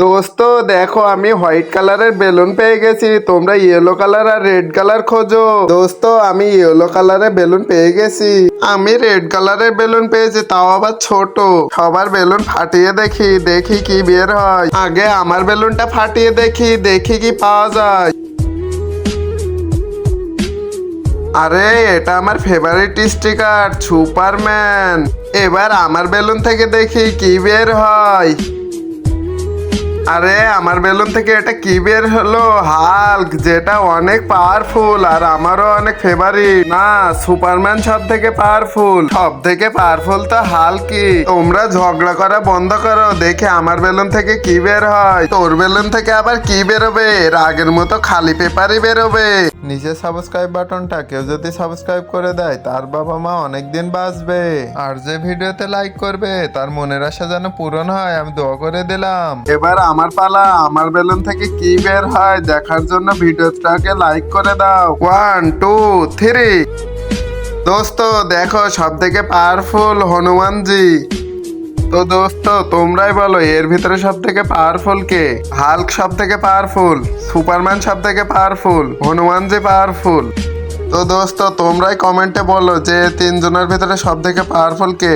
দোস্ত দেখো আমি হোয়াইট কালারের বেলুন পেয়ে গেছি, তোমরা ইয়েলো কালার আর রেড কালার খোঁজো। দোস্ত আমি ইয়েলো কালারের বেলুন পেয়ে গেছি। আমি রেড কালারের বেলুন পেয়েছি, তাও আবার ছোট। সবার বেলুন ফাটিয়ে দেখি দেখি কি বের হয়। আগে আমার বেলুনটা ফাটিয়ে দেখি দেখি কি পাওয়া যায়। আরে এটা আমার ফেভারিট স্টিকার সুপারম্যান। এবার আমার বেলুন থেকে দেখি কি বের হয়। আরে আমার বেলুন থেকে এটা কি বের হলো? হাল্ক, যেটা অনেক পাওয়ারফুল আর আমারও অনেক ফেভারিট। না, সুপারম্যান সব থেকে পাওয়ারফুল। সব থেকে পাওয়ারফুল তো হাল্কই। তোমরা ঝগড়া করা বন্ধ করো, দেখে আমার বেলুন থেকে কি বের হয়। তোর বেলুন থেকে আবার কি বেরোবে? রাগের মতো খালি পেপারই বেরোবে। নিচে সাবস্ক্রাইব বাটনটা কেউ যদি সাবস্ক্রাইব করে দেয় তার বাবা মা অনেকদিন বাঁচবে। আর যে ভিডিওতে লাইক করবে তার মনের আশা যেন পূরণ হয়, আমি দোয়া করে দিলাম। এবার আমার পালা, আমার বেলুন থেকে কি বের হয় দেখার জন্য ভিডিওটাকে লাইক করে দাও। 1 2 3। দোস্ত দেখো সব থেকে পাওয়ারফুল হনুমানজি। তো দোস্ত তোমরাই বলো এর ভিতরে সব থেকে পাওয়ারফুল কে? হাল্ক সব থেকে পাওয়ারফুল, সুপারম্যান সব থেকে পাওয়ারফুল, হনুমানজি পাওয়ারফুল। তো দোস্ত তোমরাই কমেন্টে বলো যে তিনজনের ভিতরে সব থেকে পাওয়ারফুল কে।